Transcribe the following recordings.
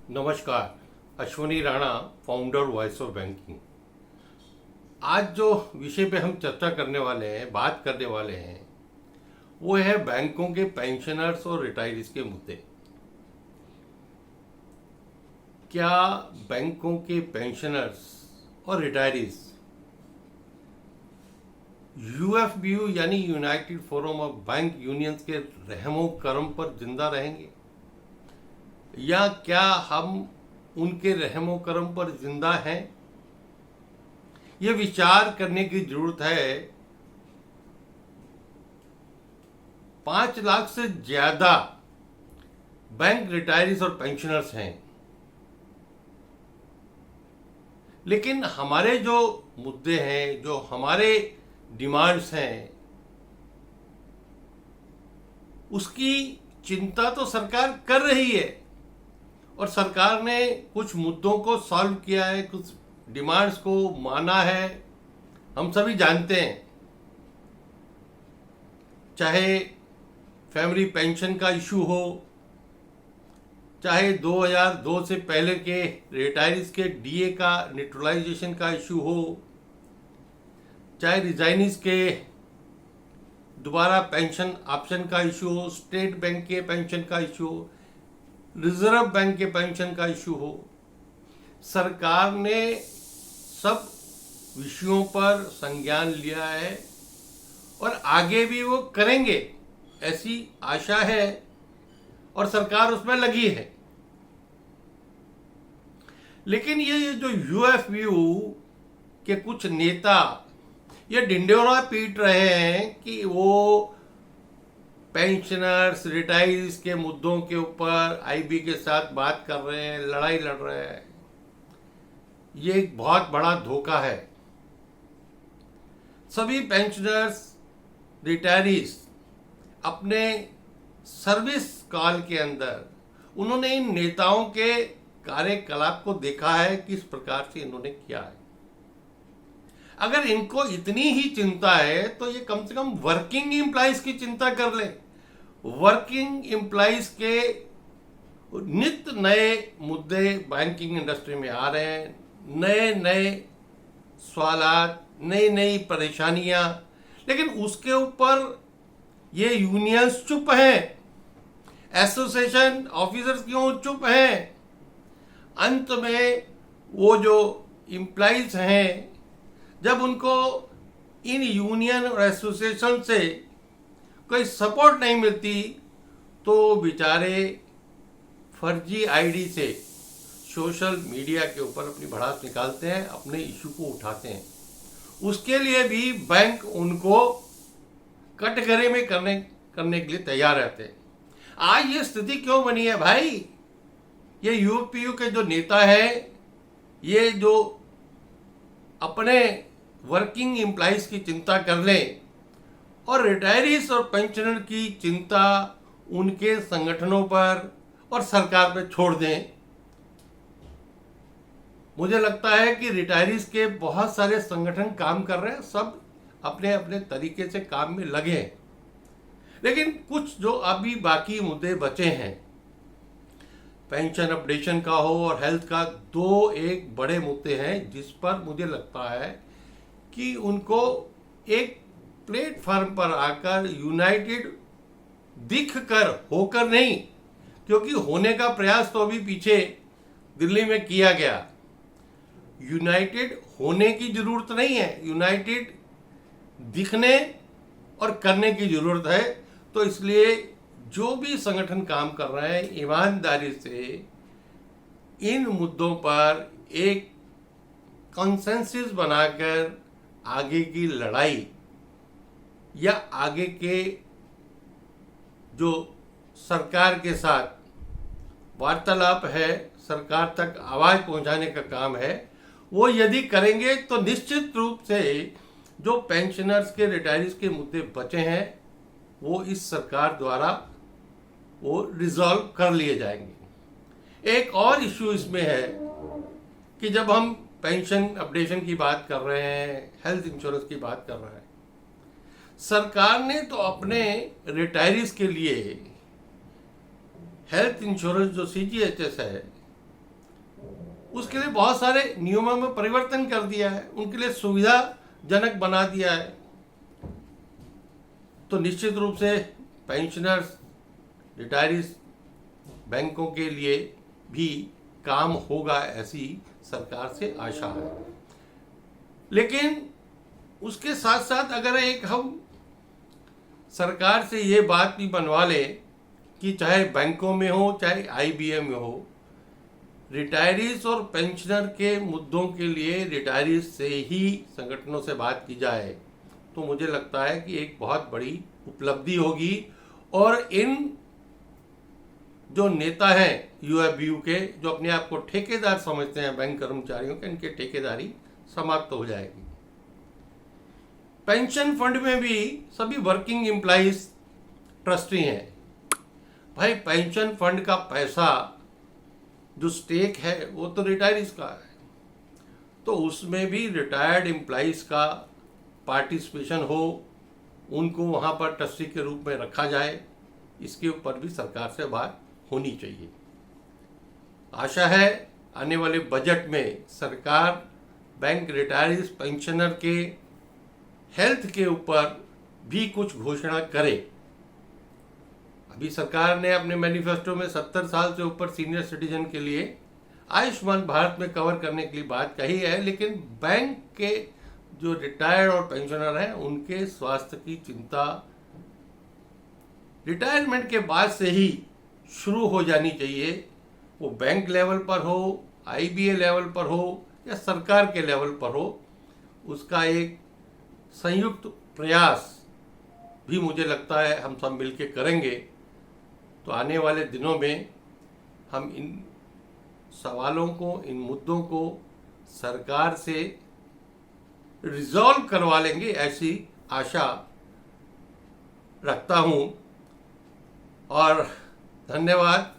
नमस्कार। Ashwani Rana, founder voice of banking. आज जो विषय पे हम चर्चा करने वाले हैं, बात करने वाले हैं, वो है बैंकों के पेंशनर्स और रिटायरीज के मुद्दे। क्या बैंकों के पेंशनर्स और रिटायरीज यूएफबीयू यानी United forum of bank unions के रहमो करम पर जिंदा रहेंगे, या क्या हम उनके रहमो करम पर जिंदा हैं? ये विचार करने की जरूरत है। 5 लाख से ज्यादा बैंक रिटायरीज और पेंशनर्स हैं, लेकिन हमारे जो मुद्दे हैं, जो हमारे डिमांड्स हैं, उसकी चिंता तो सरकार कर रही है और सरकार ने कुछ मुद्दों को सॉल्व किया है, कुछ डिमांड्स को माना है। हम सभी जानते हैं, चाहे फैमिली पेंशन का इशू हो, चाहे 2002 से पहले के रिटायरीज के डीए का न्यूट्रलाइजेशन का इशू हो, चाहे रिजाइनीज के दोबारा पेंशन ऑप्शन का इशू हो, स्टेट बैंक के पेंशन का इशू हो, रिजर्व बैंक के पेंशन का इशू हो, सरकार ने सब विषयों पर संज्ञान लिया है और आगे भी वो करेंगे, ऐसी आशा है और सरकार उसमें लगी है। लेकिन ये जो यूएफबीयू के कुछ नेता ये ढिंढोरा पीट रहे हैं कि वो पेंशनर्स रिटायरीज के मुद्दों के ऊपर आईबी के साथ बात कर रहे हैं, लड़ाई लड़ रहे हैं, ये एक बहुत बड़ा धोखा है। सभी पेंशनर्स रिटायरीज अपने सर्विस काल के अंदर उन्होंने इन नेताओं के कार्यकलाप को देखा है, किस प्रकार से इन्होंने किया है। अगर इनको इतनी ही चिंता है तो ये कम से कम वर्किंग एम्प्लॉइज की चिंता कर ले। वर्किंग एम्प्लॉइज के नित्य नए मुद्दे बैंकिंग इंडस्ट्री में आ रहे हैं, नए नए सवालात, नई नई परेशानियां, लेकिन उसके ऊपर ये यूनियंस चुप हैं, एसोसिएशन ऑफिसर्स क्यों चुप हैं? अंत में वो जो एम्प्लॉइज हैं, जब उनको इन यूनियन और एसोसिएशन से कोई सपोर्ट नहीं मिलती तो बेचारे फर्जी आईडी से सोशल मीडिया के ऊपर अपनी भड़ास निकालते हैं, अपने इशू को उठाते हैं। उसके लिए भी बैंक उनको कटघरे में करने के लिए तैयार रहते हैं। आज ये स्थिति क्यों बनी है भाई? ये यूपीयू के जो नेता है, ये जो अपने वर्किंग एम्प्लॉइज की चिंता कर लें और रिटायरीज और पेंशनर की चिंता उनके संगठनों पर और सरकार पर छोड़ दें। मुझे लगता है कि रिटायरीज के बहुत सारे संगठन काम कर रहे हैं, सब अपने अपने तरीके से काम में लगे हैं, लेकिन कुछ जो अभी बाकी मुद्दे बचे हैं, पेंशन अपडेशन का हो और हेल्थ का, दो एक बड़े मुद्दे हैं जिस पर मुझे लगता है कि उनको एक प्लेटफॉर्म पर आकर यूनाइटेड दिख कर, होकर नहीं, क्योंकि होने का प्रयास तो अभी पीछे दिल्ली में किया गया। यूनाइटेड होने की जरूरत नहीं है, यूनाइटेड दिखने और करने की जरूरत है। तो इसलिए जो भी संगठन काम कर रहे हैं, ईमानदारी से इन मुद्दों पर एक कंसेंसस बनाकर आगे की लड़ाई या आगे के जो सरकार के साथ वार्तालाप है, सरकार तक आवाज पहुंचाने का काम है, वो यदि करेंगे तो निश्चित रूप से जो पेंशनर्स के, रिटायरीज के मुद्दे बचे हैं वो इस सरकार द्वारा वो रिजॉल्व कर लिए जाएंगे। एक और इश्यू इसमें है कि जब हम पेंशन अपडेशन की बात कर रहे हैं, हेल्थ इंश्योरेंस की बात कर रहे हैं, सरकार ने तो अपने रिटायरीज के लिए हेल्थ इंश्योरेंस जो सीजीएचएस है उसके लिए बहुत सारे नियमों में परिवर्तन कर दिया है, उनके लिए सुविधाजनक बना दिया है। तो निश्चित रूप से पेंशनर्स, रिटायरीज, बैंकों के लिए भी काम होगा, ऐसी सरकार से आशा है। लेकिन उसके साथ साथ अगर एक हम सरकार से ये बात भी बनवा ले कि चाहे बैंकों में हो चाहे आईबीएम में हो, रिटायरीज और पेंशनर के मुद्दों के लिए रिटायरीज से ही संगठनों से बात की जाए, तो मुझे लगता है कि एक बहुत बड़ी उपलब्धि होगी। और इन जो नेता हैं यूएफबीयू के, जो अपने आप को ठेकेदार समझते हैं बैंक कर्मचारियों के, इनके ठेकेदारी समाप्त हो जाएगी। पेंशन फंड में भी सभी वर्किंग एम्प्लॉइज ट्रस्टी हैं। भाई पेंशन फंड का पैसा जो स्टेक है वो तो रिटायरीज का है, तो उसमें भी रिटायर्ड एम्प्लॉइज का पार्टिसिपेशन हो, उनको वहाँ पर ट्रस्टी के रूप में रखा जाए, इसके ऊपर भी सरकार से बात होनी चाहिए। आशा है आने वाले बजट में सरकार बैंक रिटायरीज पेंशनर के हेल्थ के ऊपर भी कुछ घोषणा करे। अभी सरकार ने अपने मैनिफेस्टो में 70 साल से ऊपर सीनियर सिटीजन के लिए आयुष्मान भारत में कवर करने के लिए बात कही है, लेकिन बैंक के जो रिटायर्ड और पेंशनर हैं उनके स्वास्थ्य की चिंता रिटायरमेंट के बाद से ही शुरू हो जानी चाहिए। वो बैंक लेवल पर हो, आईबीए लेवल पर हो या सरकार के लेवल पर हो, उसका एक संयुक्त प्रयास भी मुझे लगता है हम सब मिलकर करेंगे तो आने वाले दिनों में हम इन सवालों को, इन मुद्दों को सरकार से रिजॉल्व करवा लेंगे, ऐसी आशा रखता हूं। और धन्यवाद।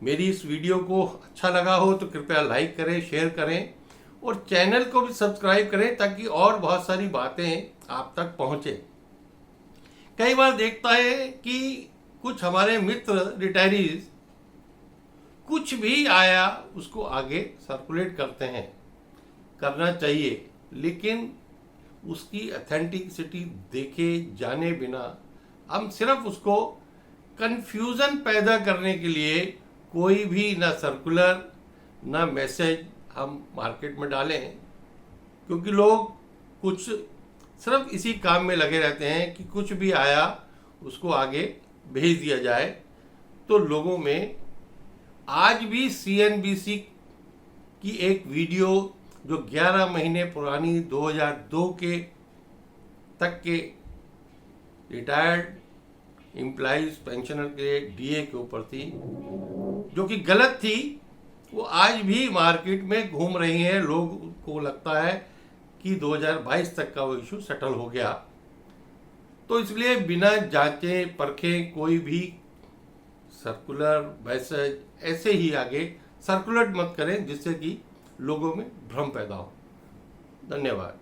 मेरी इस वीडियो को अच्छा लगा हो तो कृपया लाइक करें, शेयर करें और चैनल को भी सब्सक्राइब करें ताकि और बहुत सारी बातें आप तक पहुंचे। कई बार देखता है कि कुछ हमारे मित्र रिटायरीज कुछ भी आया उसको आगे सर्कुलेट करते हैं, करना चाहिए, लेकिन उसकी ऑथेंटिसिटी देखे जाने बिना हम सिर्फ उसको कंफ्यूजन पैदा करने के लिए कोई भी ना सर्कुलर ना मैसेज हम मार्केट में डालें, क्योंकि लोग कुछ सिर्फ इसी काम में लगे रहते हैं कि कुछ भी आया उसको आगे भेज दिया जाए। तो लोगों में आज भी सीएनबीसी की एक वीडियो जो 11 महीने पुरानी 2002 के तक के रिटायर्ड एम्प्लॉइज पेंशनर के डीए के ऊपर थी, जो कि गलत थी, वो आज भी मार्केट में घूम रही है। लोग को लगता है कि 2022 तक का वो इशू सेटल हो गया। तो इसलिए बिना जांचे परखे कोई भी सर्कुलर मैसेज ऐसे ही आगे सर्कुलेट मत करें जिससे कि लोगों में भ्रम पैदा हो। धन्यवाद।